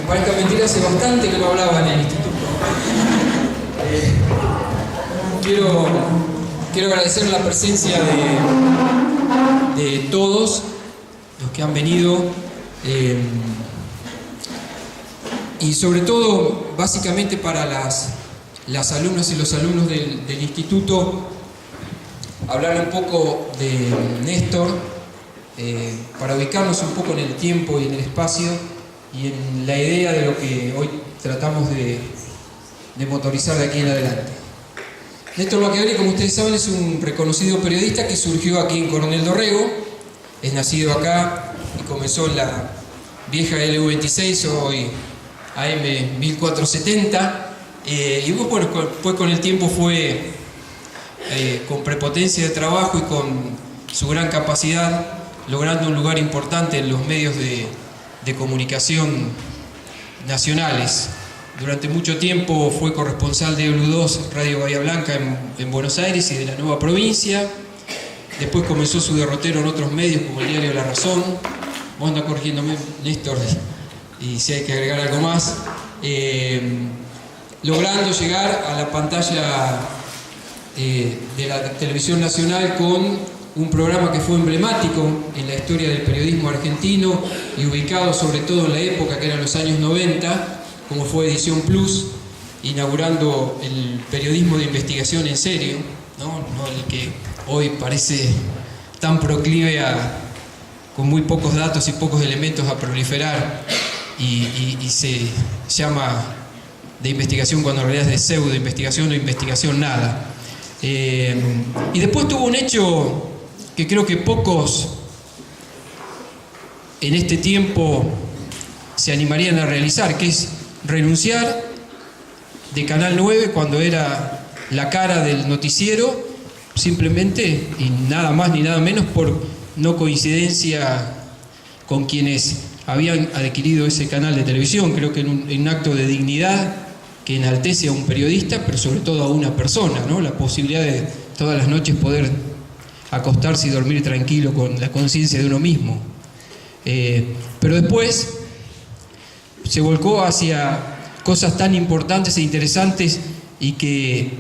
parezca mentira, hace bastante que no hablaba en el instituto. Quiero agradecer la presencia de todos los que han venido, y sobre todo, básicamente para las alumnas y los alumnos del instituto, hablar un poco de Néstor, para ubicarnos un poco en el tiempo y en el espacio y en la idea de lo que hoy tratamos de motorizar de aquí en adelante. Néstor Baqueoni, como ustedes saben, es un reconocido periodista que surgió aquí en Coronel Dorrego, es nacido acá y comenzó en la vieja LU26, hoy AM 1470, y bueno, pues con el tiempo fue con prepotencia de trabajo y con su gran capacidad, logrando un lugar importante en los medios de comunicación nacionales. Durante mucho tiempo fue corresponsal de W2 Radio Bahía Blanca en Buenos Aires y de la nueva provincia. Después comenzó su derrotero en otros medios como el diario La Razón. Vos andás corrigiéndome, Néstor, y si hay que agregar algo más. Logrando llegar a la pantalla de la televisión nacional con un programa que fue emblemático en la historia del periodismo argentino y ubicado sobre todo en la época que eran los años 90, como fue Edición Plus, inaugurando el periodismo de investigación en serio, no el que hoy parece tan proclive con muy pocos datos y pocos elementos a proliferar y se llama de investigación cuando en realidad es de pseudo investigación o investigación nada. Y después tuvo un hecho que creo que pocos en este tiempo se animarían a realizar, que es renunciar de Canal 9 cuando era la cara del noticiero, simplemente y nada más ni nada menos por no coincidencia con quienes habían adquirido ese canal de televisión. Creo que en un acto de dignidad que enaltece a un periodista, pero sobre todo a una persona, ¿no? La posibilidad de todas las noches poder acostarse y dormir tranquilo con la conciencia de uno mismo. Pero después se volcó hacia cosas tan importantes e interesantes y que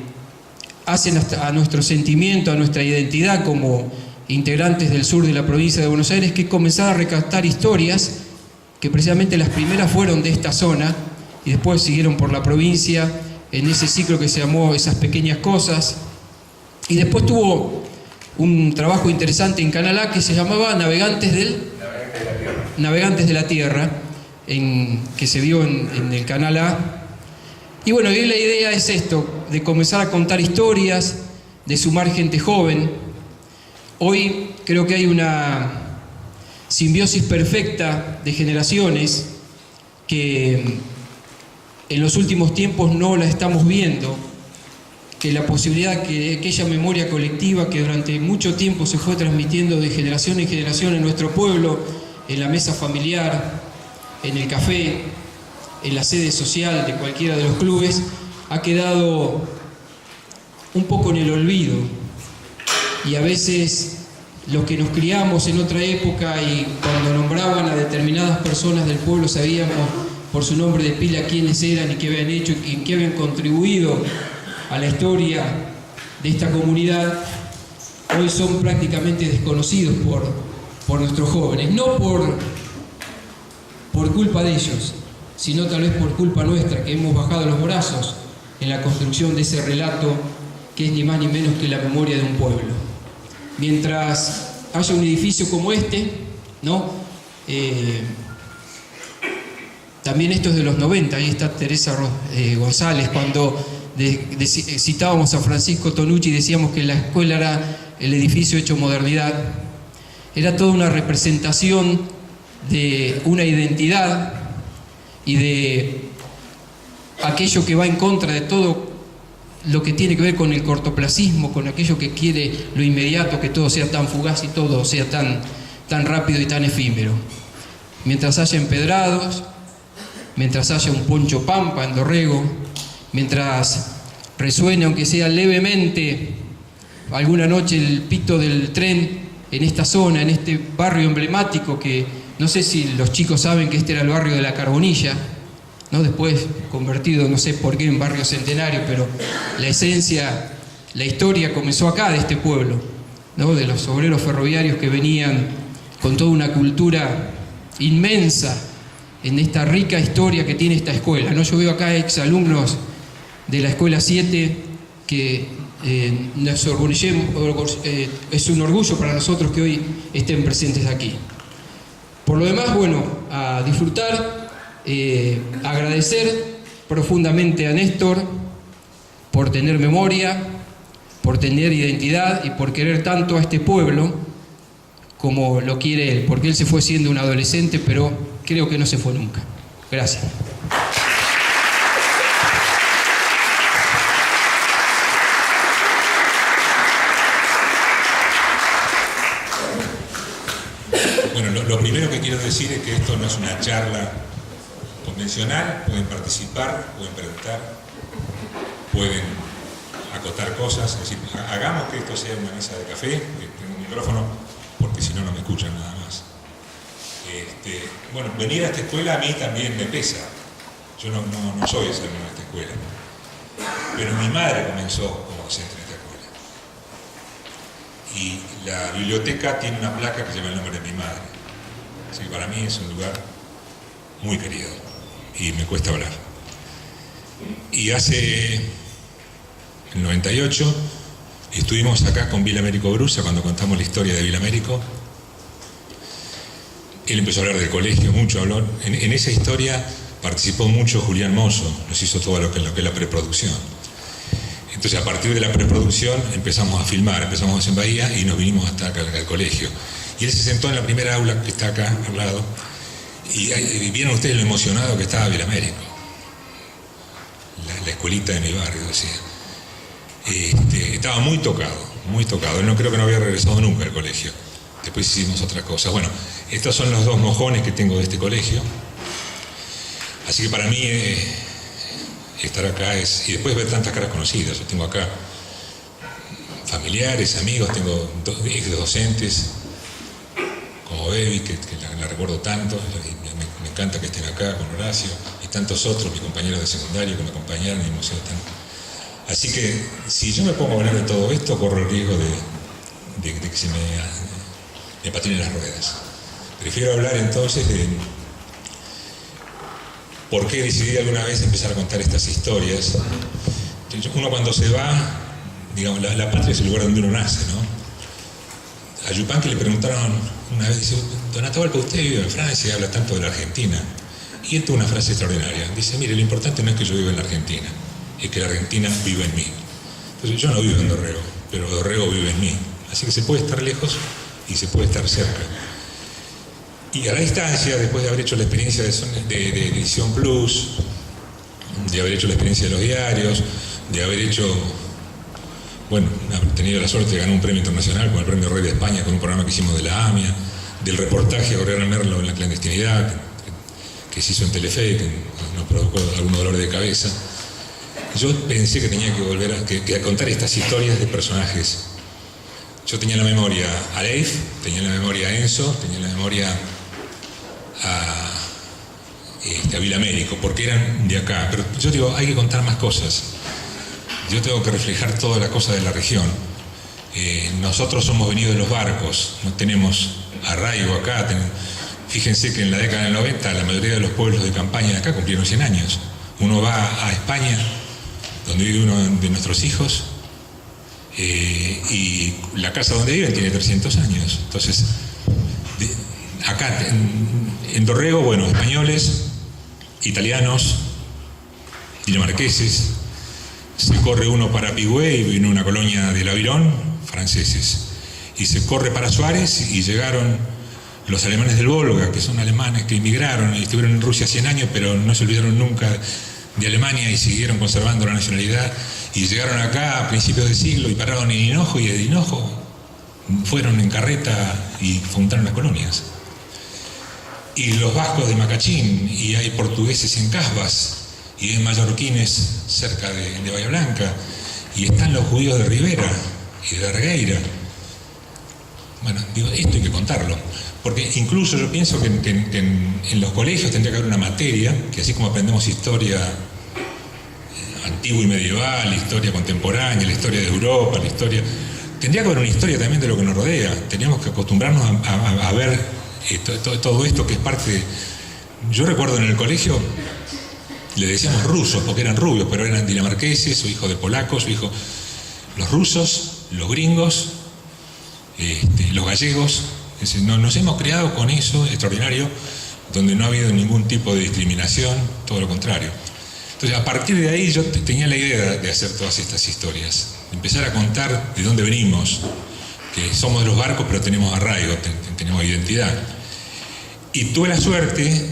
hacen a nuestro sentimiento, a nuestra identidad como integrantes del sur de la provincia de Buenos Aires, que es comenzar a recaptar historias que precisamente las primeras fueron de esta zona y después siguieron por la provincia en ese ciclo que se llamó Esas Pequeñas Cosas, y después tuvo un trabajo interesante en Canal A que se llamaba Navegantes de la Tierra, que se vio en el Canal A. Y bueno, y la idea es esto, de comenzar a contar historias, de sumar gente joven. Hoy creo que hay una simbiosis perfecta de generaciones que en los últimos tiempos no la estamos viendo, que la posibilidad que aquella memoria colectiva que durante mucho tiempo se fue transmitiendo de generación en generación en nuestro pueblo, en la mesa familiar, en el café, en la sede social de cualquiera de los clubes, ha quedado un poco en el olvido. Y a veces los que nos criamos en otra época y cuando nombraban a determinadas personas del pueblo sabíamos por su nombre de pila quiénes eran y qué habían hecho y en qué habían contribuido a la historia de esta comunidad, hoy son prácticamente desconocidos por nuestros jóvenes, no por culpa de ellos, sino tal vez por culpa nuestra, que hemos bajado los brazos en la construcción de ese relato que es ni más ni menos que la memoria de un pueblo. Mientras haya un edificio como este, ¿no? También esto es de los 90, ahí está Teresa González, cuando citábamos a Francisco Tonucci y decíamos que la escuela era el edificio hecho modernidad. Era toda una representación de una identidad y de aquello que va en contra de todo lo que tiene que ver con el cortoplacismo, con aquello que quiere lo inmediato, que todo sea tan fugaz y todo sea tan rápido y tan efímero. Mientras haya empedrados, mientras haya un Poncho Pampa en Dorrego, mientras resuene, aunque sea levemente, alguna noche el pito del tren en esta zona, en este barrio emblemático que no sé si los chicos saben que este era el barrio de La Carbonilla, ¿no? Después convertido, no sé por qué, en barrio Centenario, pero la esencia, la historia comenzó acá, de este pueblo, ¿no? De los obreros ferroviarios que venían con toda una cultura inmensa en esta rica historia que tiene esta escuela, ¿no? Yo veo acá exalumnos de la Escuela 7 que nos orgullecemos, es un orgullo para nosotros que hoy estén presentes aquí. Por lo demás, bueno, a disfrutar, agradecer profundamente a Néstor por tener memoria, por tener identidad y por querer tanto a este pueblo como lo quiere él, porque él se fue siendo un adolescente, pero creo que no se fue nunca. Gracias. Bueno, lo primero que quiero decir es que esto no es una charla convencional. Pueden participar, pueden preguntar, pueden acotar cosas. Es decir, hagamos que esto sea una mesa de café. Tengo un micrófono, porque si no, no me escuchan nada más. Bueno, venir a esta escuela a mí también me pesa. Yo no soy exalumno de esta escuela. Pero mi madre comenzó como docente en esta escuela. Y la biblioteca tiene una placa que lleva el nombre de mi madre. Así que para mí es un lugar muy querido y me cuesta hablar. Y hace el 98 estuvimos acá con Vil Américo Brusa cuando contamos la historia de Vil Américo. Él empezó a hablar del colegio, mucho habló. En esa historia participó mucho Julián Mozo, nos hizo todo lo que es la preproducción. Entonces, a partir de la preproducción empezamos a filmar, empezamos en Bahía y nos vinimos hasta acá al colegio. Y él se sentó en la primera aula que está acá al lado y vieron ustedes lo emocionado que estaba Vil Américo. La escuelita de mi barrio, decía. Estaba muy tocado. Él no creo que no había regresado nunca al colegio. Después hicimos otras cosas. Bueno, estos son los dos mojones que tengo de este colegio. Así que para mí estar acá es... Y después ver tantas caras conocidas. Yo tengo acá familiares, amigos, tengo ex docentes, como Bebi, que la recuerdo tanto. Y me encanta que estén acá con Horacio. Y tantos otros, mis compañeros de secundario que me acompañaron y me emocionan tanto. Así que, si yo me pongo a hablar de todo esto, corro el riesgo de que se me patinen las ruedas. Prefiero hablar entonces de por qué decidí alguna vez empezar a contar estas historias. Uno cuando se va, digamos, la patria es el lugar donde uno nace, ¿no? A Yupanqui le preguntaron una vez, dice, don Atahualpa, usted vive en Francia y habla tanto de la Argentina. Y él tuvo una frase extraordinaria. Dice, mire, lo importante no es que yo viva en la Argentina, es que la Argentina vive en mí. Entonces yo no vivo en Dorrego, pero Dorrego vive en mí. Así que se puede estar lejos y se puede estar cerca. Y a la distancia, después de haber hecho la experiencia de Edición Plus, de haber hecho la experiencia de los diarios, de haber hecho, bueno, haber tenido la suerte de ganar un premio internacional con el Premio Rey de España, con un programa que hicimos de la AMIA, del reportaje a Orellana Merlo en la clandestinidad, que se hizo en Telefe, que nos provocó algunos dolores de cabeza. Yo pensé que tenía que volver a contar estas historias de personajes. Yo tenía en la memoria a Leif, tenía en la memoria a Enzo, tenía en la memoria a Vil Américo, porque eran de acá. Pero yo digo, hay que contar más cosas. Yo tengo que reflejar toda la cosa de la región. Nosotros somos venidos de los barcos, no tenemos arraigo acá. Fíjense que en la década del 90 la mayoría de los pueblos de campaña de acá cumplieron 100 años. Uno va a España, donde vive uno de nuestros hijos, y la casa donde viven tiene 300 años. Entonces, acá en Dorrego, bueno, españoles, italianos, dinamarqueses, se corre uno para Pigüé y viene una colonia del Avirón, franceses, y se corre para Suárez y llegaron los alemanes del Volga, que son alemanes que emigraron y estuvieron en Rusia 100 años, pero no se olvidaron nunca de Alemania y siguieron conservando la nacionalidad, y llegaron acá a principios del siglo y pararon en Hinojo, y de Hinojo fueron en carreta y fundaron las colonias. Y los vascos de Macachín, y hay portugueses en Casbas, y hay mallorquines cerca de Bahía Blanca, y están los judíos de Rivera y de Regueira. Bueno, digo, esto hay que contarlo, Porque incluso yo pienso que en los colegios tendría que haber una materia, que así como aprendemos historia antigua y medieval, historia contemporánea, la historia de Europa, la historia... Tendría que haber una historia también de lo que nos rodea. Teníamos que acostumbrarnos a ver todo esto que es parte de... Yo recuerdo en el colegio, le decíamos rusos porque eran rubios, pero eran dinamarqueses o hijos de polacos, o hijos... Los rusos, los gringos, los gallegos. Es decir, nos hemos creado con eso extraordinario, donde no ha habido ningún tipo de discriminación, todo lo contrario. Entonces, a partir de ahí yo tenía la idea de hacer todas estas historias, empezar a contar de dónde venimos, que somos de los barcos pero tenemos arraigo, tenemos identidad. Y tuve la suerte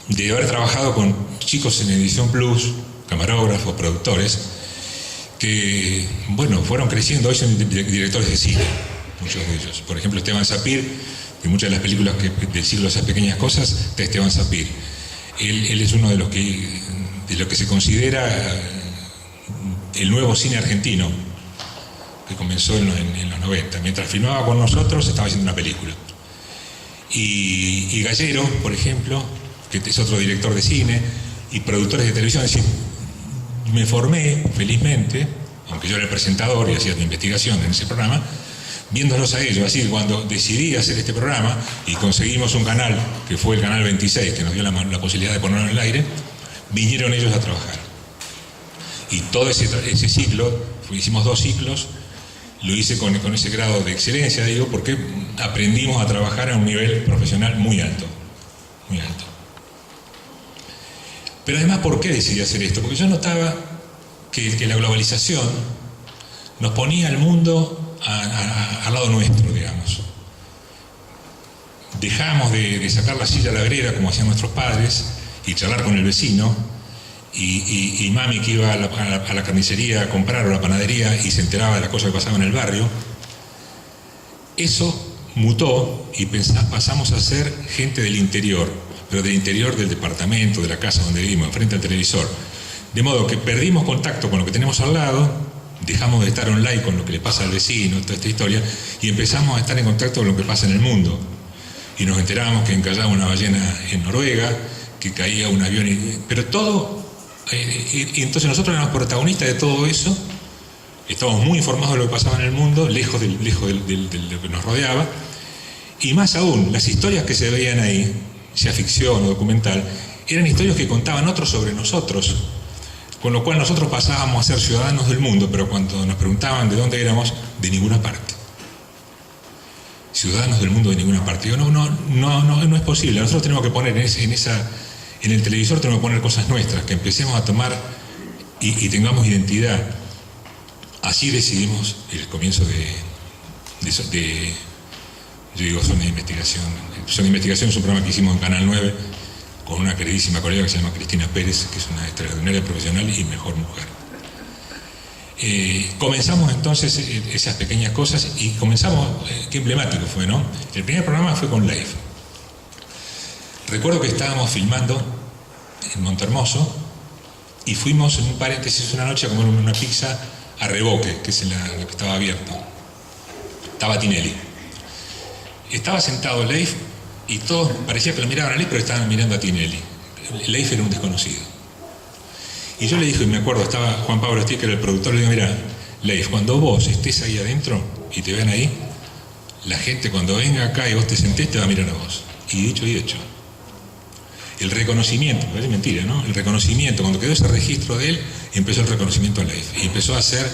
de haber trabajado con chicos en Edición Plus, camarógrafos, productores, que, bueno, fueron creciendo, hoy son directores de cine, muchos de ellos. Por ejemplo, Esteban Sapir, de muchas de las películas del siglo Esas Pequeñas Cosas, de Esteban Sapir. Él es uno de lo que se considera el nuevo cine argentino, que comenzó en los 90. Mientras filmaba con nosotros, estaba haciendo una película. Y Gallero, por ejemplo, que es otro director de cine, y productores de televisión. Es decir, me formé, felizmente, aunque yo era el presentador y hacía mi investigación en ese programa, viéndolos a ellos. Así, cuando decidí hacer este programa y conseguimos un canal, que fue el canal 26, que nos dio la posibilidad de ponerlo en el aire, vinieron ellos a trabajar. Y todo ese ciclo, hicimos 2 ciclos, lo hice con ese grado de excelencia, digo, porque aprendimos a trabajar a un nivel profesional muy alto, muy alto. Pero además, ¿por qué decidí hacer esto? Porque yo notaba que la globalización nos ponía al mundo al lado nuestro, digamos. Dejamos de sacar la silla a la vereda, como hacían nuestros padres, y charlar con el vecino, y mami que iba a la carnicería a comprar, o a la panadería, y se enteraba de las cosas que pasaban en el barrio. Eso mutó y pasamos a ser gente del interior, pero del interior del departamento, de la casa donde vivimos, enfrente al televisor. De modo que perdimos contacto con lo que tenemos al lado, dejamos de estar online con lo que le pasa al vecino, toda esta historia, y empezamos a estar en contacto con lo que pasa en el mundo. Y nos enterábamos que encallaba una ballena en Noruega, que caía un avión, pero todo... Y entonces nosotros éramos protagonistas de todo eso, estábamos muy informados de lo que pasaba en el mundo, lejos de lo que nos rodeaba, y más aún, las historias que se veían ahí, sea ficción o documental, eran historias que contaban otros sobre nosotros, con lo cual nosotros pasábamos a ser ciudadanos del mundo, pero cuando nos preguntaban de dónde éramos, de ninguna parte. Ciudadanos del mundo de ninguna parte. Digo, no es posible. Nosotros tenemos que poner en el televisor tenemos que poner cosas nuestras, que empecemos a tomar y tengamos identidad. Así decidimos el comienzo yo digo Zona de Investigación. Zona de Investigación es un programa que hicimos en Canal 9 con una queridísima colega que se llama Cristina Pérez, que es una extraordinaria profesional y mejor mujer. Comenzamos entonces esas pequeñas cosas y comenzamos, qué emblemático fue, ¿no? El primer programa fue con Leif. Recuerdo que estábamos filmando en Montehermoso y fuimos en un paréntesis una noche a comer una pizza a Reboque, que es la que estaba abierto. Estaba Tinelli. Estaba sentado Leif y todos parecía que lo miraban a Leif, pero estaban mirando a Tinelli. Leif era un desconocido. Y yo le dije, y me acuerdo, estaba Juan Pablo Stier, que era el productor, le digo, mira, Leif, cuando vos estés ahí adentro y te vean ahí, la gente cuando venga acá y vos te sentés te va a mirar a vos. Y dicho y hecho. El reconocimiento, parece mentira, ¿no? El reconocimiento, cuando quedó ese registro de él, empezó el reconocimiento a Leif. Y empezó a hacer,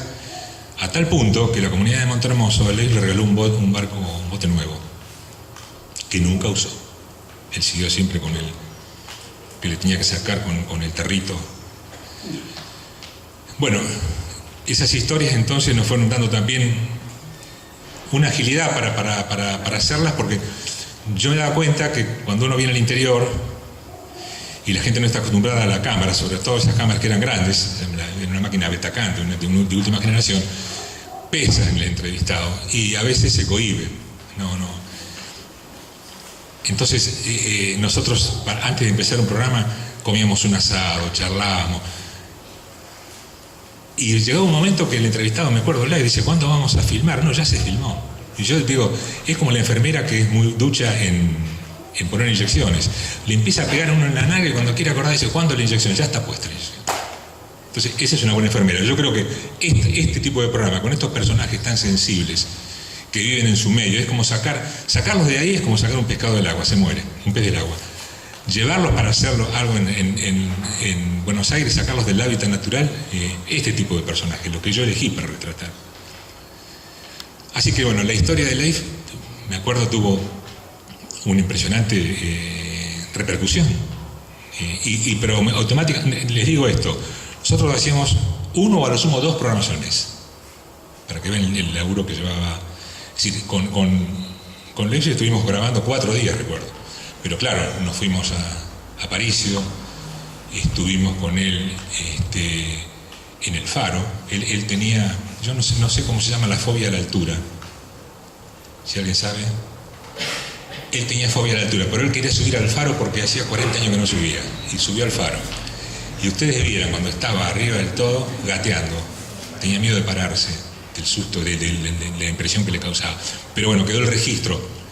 a tal punto que la comunidad de Montehermoso a Leif le regaló un bote nuevo, que nunca usó. Él siguió siempre con él, que le tenía que sacar con el tarrito. Bueno, esas historias entonces nos fueron dando también una agilidad para hacerlas, porque yo me daba cuenta que cuando uno viene al interior y la gente no está acostumbrada a la cámara, sobre todo esas cámaras que eran grandes, en una máquina Betacam de última generación, pesa en el entrevistado y a veces se cohíbe. Entonces nosotros antes de empezar un programa comíamos un asado, charlábamos. Y llegó un momento que el entrevistado, me acuerdo, le dice, ¿cuándo vamos a filmar? No, ya se filmó. Y yo digo, es como la enfermera que es muy ducha en poner inyecciones. Le empieza a pegar a uno en la nalga y cuando quiere acordar dice, ¿cuándo la inyección? Ya está puesta la inyección. Entonces, esa es una buena enfermera. Yo creo que este tipo de programa, con estos personajes tan sensibles, que viven en su medio, es como sacarlos de ahí es como sacar un pescado del agua, se muere, un pez del agua. Llevarlos para hacerlo algo en Buenos Aires, sacarlos del hábitat natural, este tipo de personajes, lo que yo elegí para retratar. Así que bueno, la historia de Leif, me acuerdo, tuvo una impresionante repercusión. Pero automáticamente, les digo esto, nosotros hacíamos 1 o a lo sumo 2 programas al mes, para que vean el laburo que llevaba. Es decir, con Leif estuvimos grabando 4 días, recuerdo. Pero claro, nos fuimos a Aparicio, estuvimos con él en el Faro. Él tenía, yo no sé cómo se llama la fobia a la altura. Si alguien sabe. Él tenía fobia a la altura, pero él quería subir al Faro porque hacía 40 años que no subía. Y subió al Faro. Y ustedes vieron cuando estaba arriba del todo, gateando. Tenía miedo de pararse, del susto, de la impresión que le causaba. Pero bueno, quedó el registro,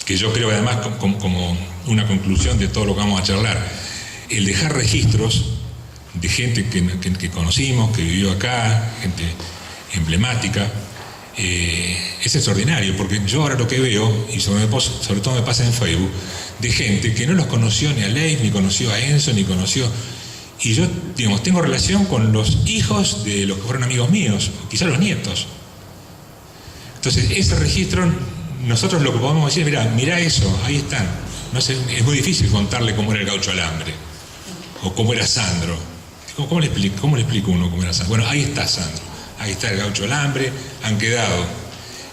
que yo creo además como una conclusión de todo lo que vamos a charlar. El dejar registros de gente que conocimos, que vivió acá, gente emblemática, es extraordinario, porque yo ahora lo que veo, y sobre todo me pasa en Facebook, de gente que no los conoció ni a Leif, ni conoció a Enzo, ni conoció... Y yo, digamos, tengo relación con los hijos de los que fueron amigos míos, quizás los nietos. Entonces, ese registro, nosotros lo que podemos decir, mirá eso, ahí están. No sé, es muy difícil contarle cómo era el Gaucho Alambre, o cómo era Sandro. ¿Cómo le explico uno cómo era Sandro? Bueno, ahí está Sandro, ahí está el Gaucho Alambre, han quedado.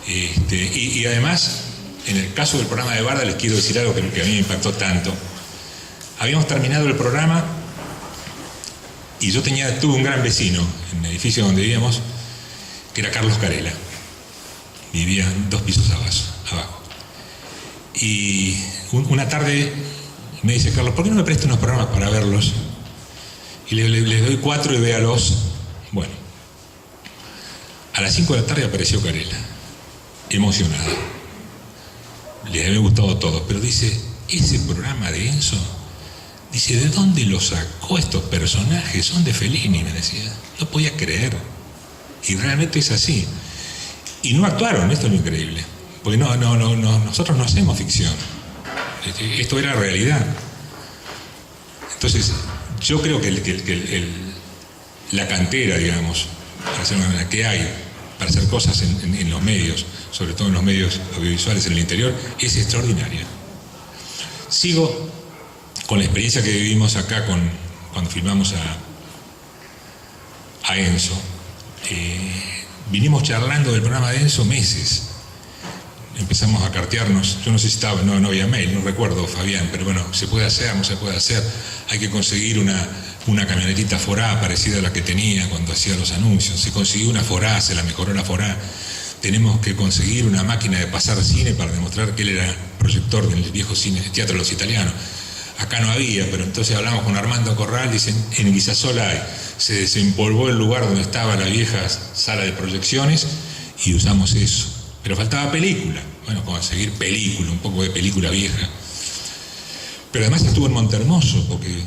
Y además, en el caso del programa de Barda, les quiero decir algo que a mí me impactó tanto. Habíamos terminado el programa y yo tuve un gran vecino en el edificio donde vivíamos, que era Carlos Carela. Vivía 2 pisos abajo. Y una tarde me dice, Carlos, ¿por qué no me prestas unos programas para verlos? Y le doy 4 y véalos. Bueno, a las 5 de la tarde apareció Carela, emocionado. Le había gustado todo, pero dice, ese programa de Enzo, dice, ¿de dónde lo sacó estos personajes? Son de Fellini, me decía. No podía creer. Y realmente es así. Y no actuaron, esto es lo increíble. Porque nosotros no hacemos ficción. Esto era realidad. Entonces, yo creo que la cantera, digamos, que hay para hacer cosas en los medios, sobre todo en los medios audiovisuales en el interior, es extraordinaria. Sigo con la experiencia que vivimos acá cuando filmamos a Enzo. Vinimos charlando del programa de Enzo meses. Empezamos a cartearnos. Yo no sé si no había mail, no recuerdo, Fabián, pero bueno, se puede hacer, no se puede hacer. Hay que conseguir una camionetita Forá parecida a la que tenía cuando hacía los anuncios. Se consiguió una Forá, se la mejoró la Forá. Tenemos que conseguir una máquina de pasar cine para demostrar que él era proyector del viejo cine, Teatro de los Italianos. Acá no había, pero entonces hablamos con Armando Corral, dicen, en Guisasola hay. Se desempolvó el lugar donde estaba la vieja sala de proyecciones y usamos eso. Pero faltaba película. Bueno, conseguir película, un poco de película vieja. Pero además estuvo en Montermoso, porque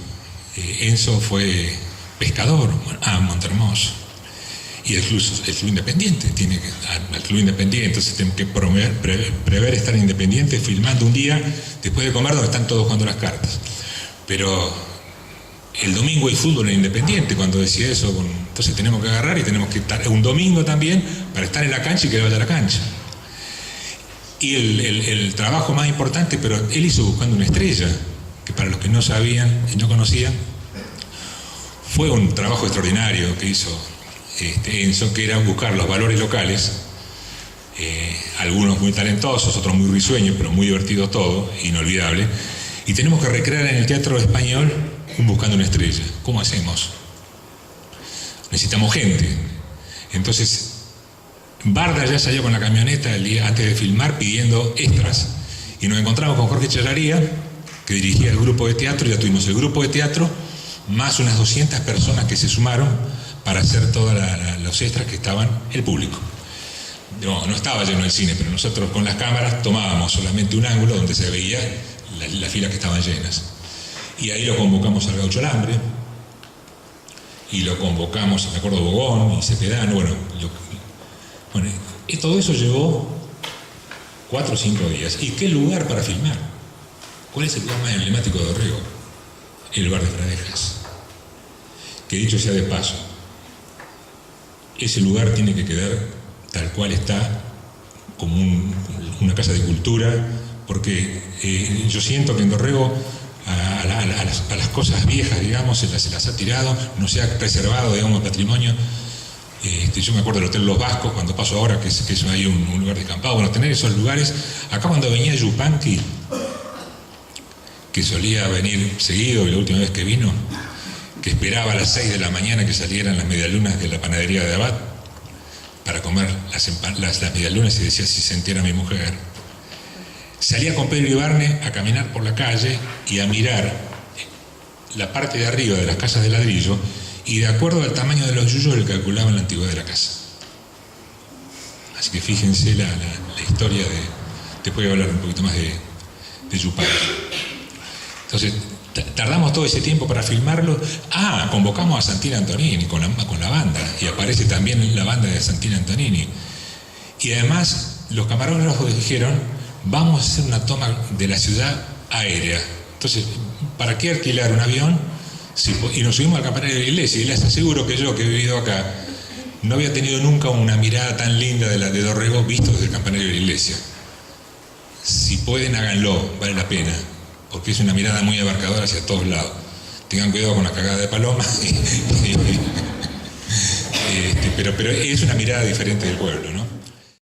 Enzo fue pescador en Montermoso. Y el club independiente, al club independiente, entonces tenemos que prever estar independiente filmando un día después de comer donde están todos jugando las cartas. Pero el domingo hay fútbol en Independiente, cuando decía eso, entonces tenemos que agarrar y tenemos que estar un domingo también para estar en la cancha y que vaya a la cancha. Y el trabajo más importante, pero él hizo Buscando una estrella, que para los que no sabían y no conocían, fue un trabajo extraordinario que hizo Enzo, que era buscar los valores locales, algunos muy talentosos, otros muy risueños, pero muy divertido todo, inolvidable. Y tenemos que recrear en el teatro español un Buscando una estrella. ¿Cómo hacemos? Necesitamos gente. Entonces, Barda ya salió con la camioneta el día antes de filmar pidiendo extras. Y nos encontramos con Jorge Challaría, que dirigía el grupo de teatro, y ya tuvimos el grupo de teatro, más unas 200 personas que se sumaron para hacer todos los extras que estaban el público. no estaba lleno el cine, pero nosotros con las cámaras tomábamos solamente un ángulo donde se veía las filas que estaban llenas. Y ahí lo convocamos al Gaucho Alambre, y lo convocamos, me acuerdo, Bogón y Cepedano, y todo eso llevó 4 o 5 días. ¿Y qué lugar para filmar? ¿Cuál es el lugar más emblemático de Dorrego? El bar de Fradejas. Que dicho sea de paso, ese lugar tiene que quedar tal cual está, como una casa de cultura, porque yo siento que en Dorrego a las cosas viejas, digamos, se las ha tirado, no se ha preservado, digamos, el patrimonio. Yo me acuerdo del Hotel Los Vascos, cuando paso ahora, que es ahí un lugar descampado. Bueno, tener esos lugares. Acá cuando venía Yupanqui, que solía venir seguido, y la última vez que vino, que esperaba a las 6 de la mañana que salieran las medialunas de la panadería de Abad para comer las medialunas, y decía, si se entera mi mujer. Salía con Pedro Ibarne a caminar por la calle y a mirar la parte de arriba de las casas de ladrillo, y de acuerdo al tamaño de los yuyos le calculaban la antigüedad de la casa. Así que fíjense la historia de... Después voy a hablar un poquito más de Yupanqui. Entonces, tardamos todo ese tiempo para filmarlo. Convocamos a Santino Antonini con la banda, y aparece también la banda de Santino Antonini. Y además, los camarógrafos dijeron, vamos a hacer una toma de la ciudad aérea. Entonces, ¿para qué alquilar un avión? Y nos subimos al campanario de la iglesia, y les aseguro que yo, que he vivido acá, no había tenido nunca una mirada tan linda de la de Dorrego visto desde el campanario de la iglesia. Si pueden, háganlo, vale la pena, porque es una mirada muy abarcadora hacia todos lados. Tengan cuidado con la cagada de paloma, pero es una mirada diferente del pueblo, ¿no?